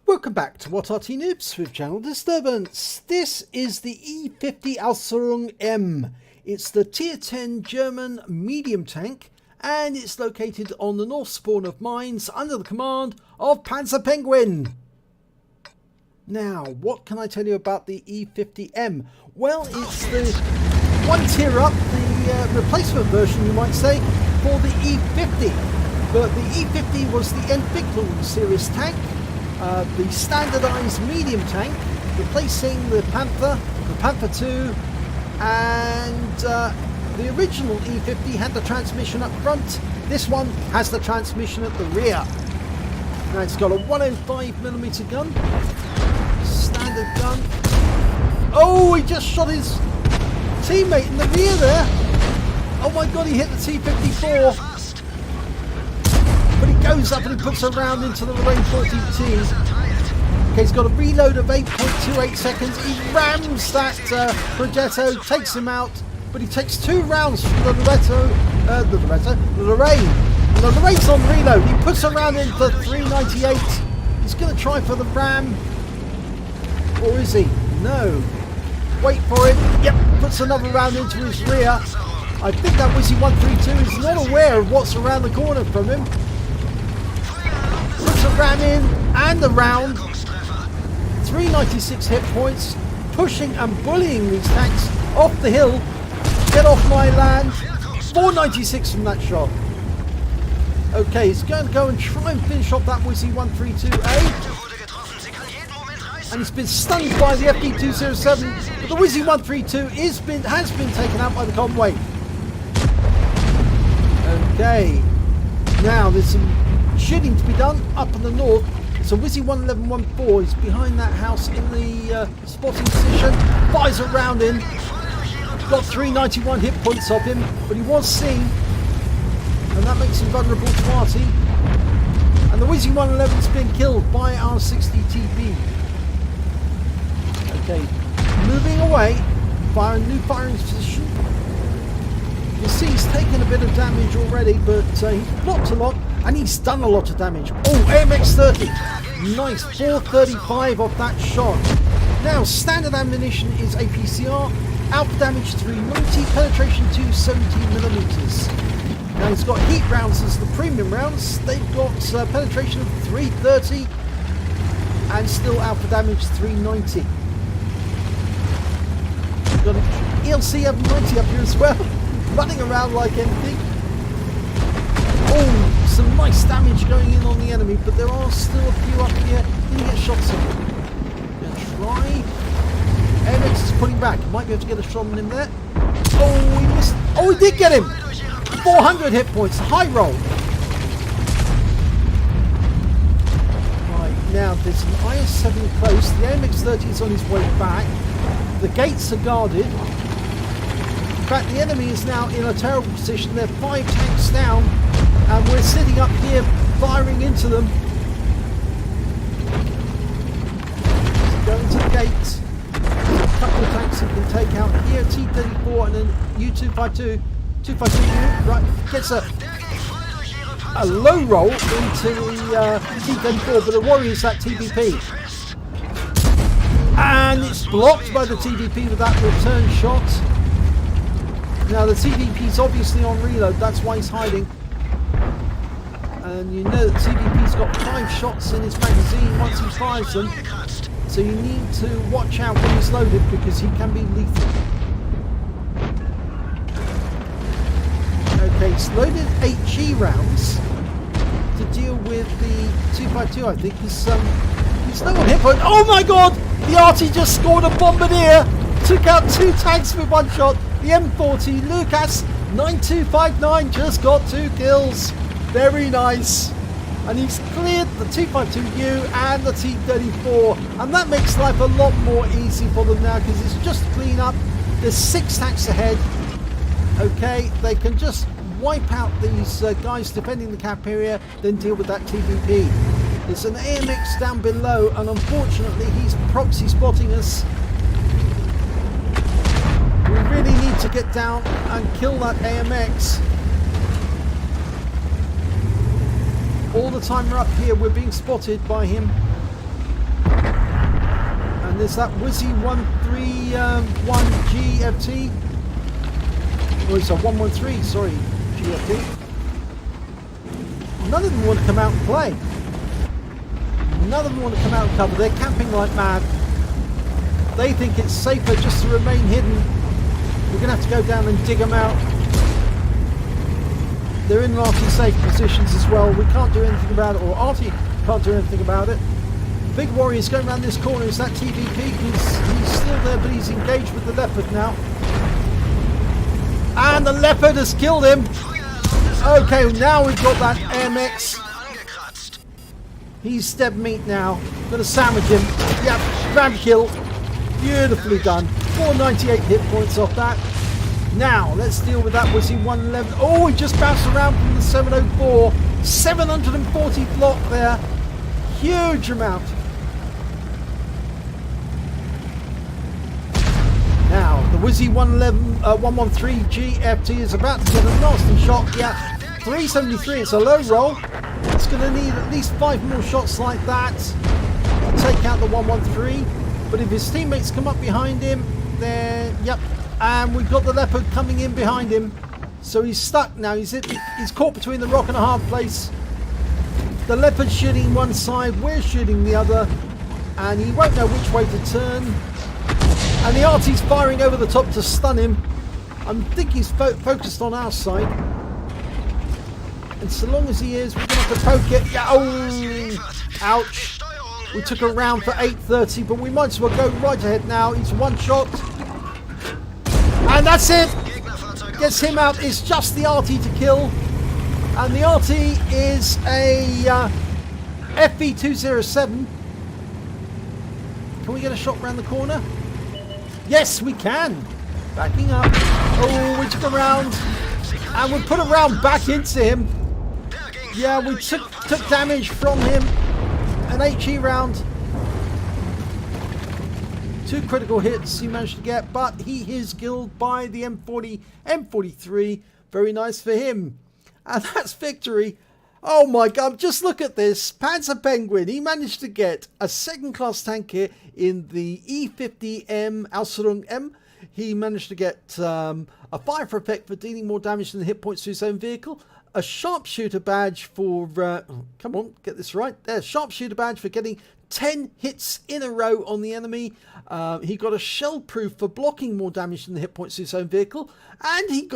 Welcome back to What Arty Noobs with Channel Disturbance. This is the E50 Aslains M. It's the Tier 10 German medium tank, and it's located on the north spawn of mines under the command of Panzerpenguin. Now, what can I tell you about the E50M? Well, it's the one tier up, the replacement version, you might say, for the E50. But the E50 was the Entwicklung series tank, the standardized medium tank, replacing the Panther II, and the original E50 had the transmission up front. This one has the transmission at the rear. Now it's got a 105mm gun, standard gun. Oh, he just shot his teammate in the rear there. Oh my god, he hit the T-54. But he goes up and he puts a round into the Lorraine 40T. Okay, he's got a reload of 8.28 seconds. He rams that Progetto, takes him out, but he takes 2 rounds from the Lorraine. The Lorraine's on reload. He puts a round in for 398. He's going to try for the ram. Or is he? No. Wait for it. Yep, puts another round into his rear. I think that Wizzy 132 is not aware of what's around the corner from him. Puts a ram in and a round. 396 hit points. Pushing and bullying these tanks off the hill. Get off my land. 496 from that shot. Okay, he's going to go and try and finish off that Wizzy 132A. And he's been stunned by the FD207. But the Wizzy 132 has been taken out by the convoy. Okay, now there's some shooting to be done up in the north. So Wizzy 11114 is behind that house in the spotting position, fires a round in, got 391 hit points off him, but he was seen, and that makes him vulnerable to Arty. And the Wizzy 111's been killed by our 60 TB. Okay, moving away, new firing position. You see he's taken a bit of damage already, but he's blocked a lot, and he's done a lot of damage. Oh, AMX-30. Nice, 435 off that shot. Now, standard ammunition is APCR, alpha damage 390, penetration 270mm. Now, he's got heat rounds as the premium rounds. They've got penetration of 330, and still alpha damage 390. We've got an ELC M90 up here as well. Running around like anything. Oh, some nice damage going in on the enemy, but there are still a few up here. Didn't get shots on him. Gonna try. AMX is pulling back. Might be able to get a shot on him there. Oh, he missed. Oh, he did get him. 400 hit points. High roll. Right, now there's an IS-7 close. The AMX-30 is on his way back. The gates are guarded. In fact, the enemy is now in a terrible position. They're 5 tanks down, and we're sitting up here firing into them. Going to the gate. There's a couple of tanks he can take out here. T-34 and then U-252. 252 unit, right, gets a low roll into the T-34, but the worry is that TBP. And it's blocked by the TBP with that return shot. Now the TVP's obviously on reload, that's why he's hiding. And you know that TVP's got 5 shots in his magazine once he fires them. So you need to watch out when he's loaded because he can be lethal. Okay, he's loaded 8G rounds to deal with the 252, I think. He's no one hit point. Oh my god! The Arty just scored a bombardier! Took out 2 tanks with 1 shot. The M40, Lucas 9259 just got 2 kills. Very nice. And he's cleared the T52U and the T34. And that makes life a lot more easy for them now because it's just clean up. There's 6 tanks ahead. Okay, they can just wipe out these guys defending the cap area, then deal with that TVP. There's an AMX down below, and unfortunately he's proxy spotting us. We really need to get down and kill that AMX. All the time we're up here, we're being spotted by him. And there's that Wizzy 131 GFT. Oh, it's a 113, sorry, GFT. None of them want to come out and play. None of them want to come out and cover. They're camping like mad. They think it's safer just to remain hidden. We're going to have to go down and dig them out. They're in Arty safe positions as well. We can't do anything about it, or Arty can't do anything about it. Big Warrior's going around this corner. Is that TVP? He's still there, but he's engaged with the Leopard now. And the Leopard has killed him. Okay, now we've got that AMX. He's dead meat now. Gonna sandwich him. Yep, grab kill. Beautifully done. 498 hit points off that. Now, let's deal with that Wizzy 111. Oh, he just bounced around from the 704. 740 block there. Huge amount. Now, the Wizzy 113 GFT is about to get a nasty shot. Yeah, 373. It's a low roll. It's going to need at least 5 more shots like that to take out the 113. But if his teammates come up behind him, then, yep. And we've got the Leopard coming in behind him. So he's stuck now. He's caught between the rock and a hard place. The Leopard's shooting one side, we're shooting the other. And he won't know which way to turn. And the Arty's firing over the top to stun him. I think he's focused on our side. And so long as he is, we're going to have to poke it. Yeah, oh, ouch. We took a round for 830, but we might as well go right ahead now. He's one shot. And that's it. Gets him out. It's just the Arty to kill. And the Arty is a FV207. Can we get a shot around the corner? Yes, we can. Backing up. Oh, we took a round. And we put a round back into him. Yeah, we took damage from him. An HE round. 2 critical hits he managed to get, but he is killed by the M43. Very nice for him. And that's victory. Oh my god, just look at this. Panzerpenguin, he managed to get a second class tank here in the E50M Ausf M. He managed to get a fire effect for dealing more damage than the hit points to his own vehicle. A sharpshooter badge for, come on, get this right. There's sharpshooter badge for getting 10 hits in a row on the enemy. He got a shell proof for blocking more damage than the hit points to his own vehicle. And he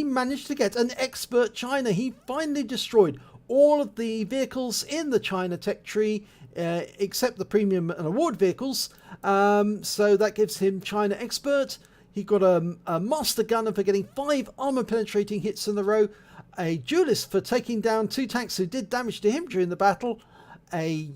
managed to get an expert China. He finally destroyed all of the vehicles in the China tech tree, except the premium and award vehicles. So that gives him China expert. He got a master gunner for getting 5 armor penetrating hits in a row. A duelist for taking down 2 tanks who did damage to him during the battle. A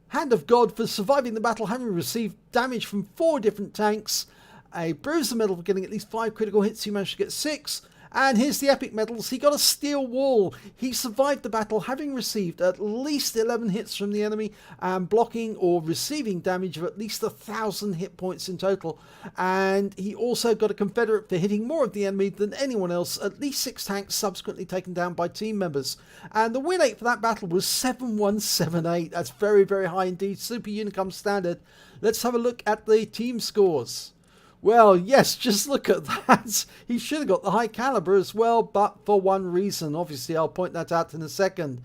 Hand of God for surviving the battle, having received damage from 4 different tanks. A Bruiser medal for getting at least 5 critical hits. He managed to get 6. And here's the epic medals. He got a steel wall. He survived the battle, having received at least 11 hits from the enemy and blocking or receiving damage of at least 1,000 hit points in total. And he also got a Confederate for hitting more of the enemy than anyone else. At least 6 tanks subsequently taken down by team members. And the win rate for that battle was 7178. That's very, very high indeed. Super Unicum standard. Let's have a look at the team scores. Well, yes, just look at that. He should have got the high caliber as well, but for one reason. Obviously, I'll point that out in a second.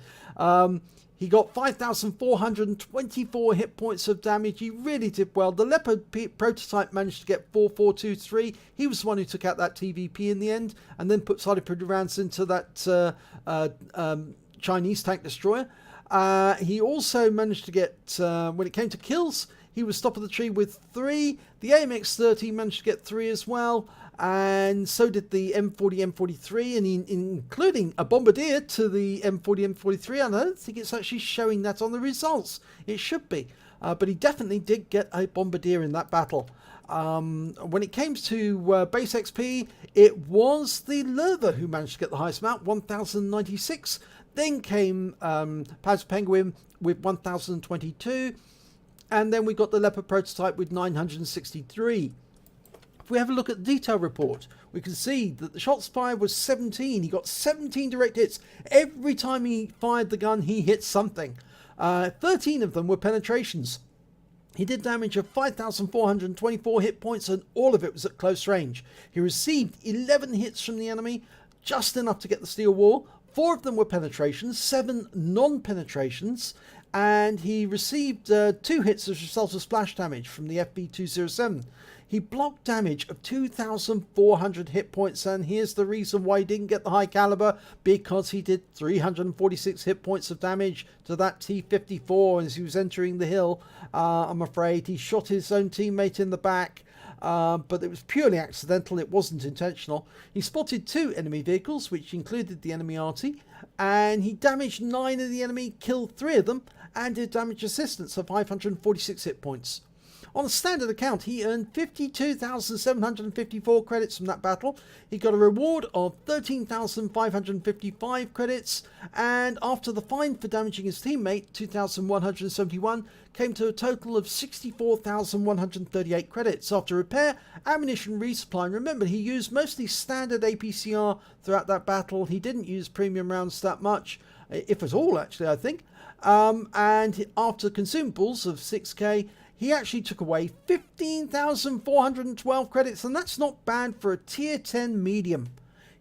He got 5,424 hit points of damage. He really did well. The Leopard prototype managed to get 4,423. He was the one who took out that TVP in the end, and then started putting rounds into that Chinese tank destroyer. He also managed to get, when it came to kills, he was top of the tree with 3. The AMX-30 managed to get 3 as well. And so did the M40, M43, and including a bombardier to the M40, M43. And I don't think it's actually showing that on the results. It should be. But he definitely did get a bombardier in that battle. When it came to base XP, it was the Lerva who managed to get the highest amount, 1,096. Then came Panzerpenguin with 1,022. And then we got the Leopard prototype with 963. If we have a look at the detail report, we can see that the shots fired was 17. He got 17 direct hits. Every time he fired the gun, he hit something. 13 of them were penetrations. He did damage of 5,424 hit points, and all of it was at close range. He received 11 hits from the enemy, just enough to get the steel wall. 4 of them were penetrations, 7 non-penetrations, and he received 2 hits as a result of splash damage from the FB207. He blocked damage of 2,400 hit points, and here's the reason why he didn't get the high caliber: because he did 346 hit points of damage to that T-54 as he was entering the hill. I'm afraid he shot his own teammate in the back, but it was purely accidental. It wasn't intentional. He spotted 2 enemy vehicles, which included the enemy Arty, and he damaged 9 of the enemy, killed 3 of them, and did damage assistance of 546 hit points. On a standard account, he earned 52,754 credits from that battle. He got a reward of 13,555 credits, and after the fine for damaging his teammate, 2,171, came to a total of 64,138 credits. After repair, ammunition resupply, and remember, he used mostly standard APCR throughout that battle. He didn't use premium rounds that much, if at all, actually, I think. And after consumables of 6k, he actually took away 15,412 credits, and that's not bad for a tier 10 medium.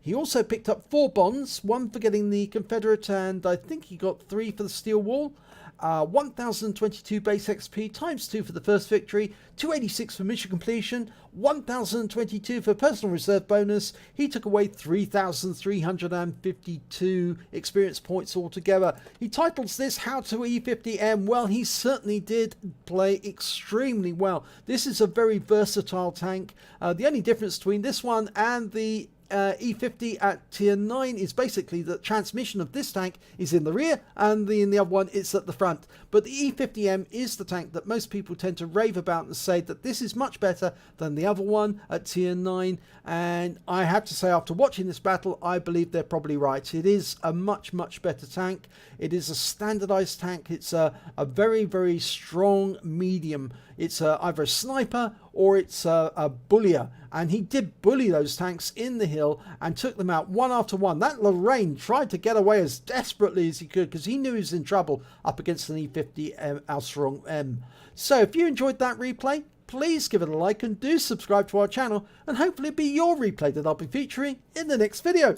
He also picked up 4 bonds, 1 for getting the Confederate, and I think he got 3 for the steel wall. 1,022 base XP times 2 for the first victory, 286 for mission completion, 1,022 for personal reserve bonus. He took away 3,352 experience points altogether. He titles this How to E50M. Well, he certainly did play extremely well. This is a very versatile tank. The only difference between this one and the E50 at tier 9 is basically the transmission of this tank is in the rear, and in the other one it's at the front. But the E50M is the tank that most people tend to rave about and say that this is much better than the other one at tier 9, and I have to say, after watching this battle, I believe they're probably right. It is a much better tank. It is a standardized tank. It's a very, very strong medium. It's either a sniper or it's a bullier, and he did bully those tanks in the hill and took them out one after one. That Lorraine tried to get away as desperately as he could because he knew he was in trouble up against an E50 Ausf M. So if you enjoyed that replay, please give it a like and do subscribe to our channel, and hopefully it'll be your replay that I'll be featuring in the next video.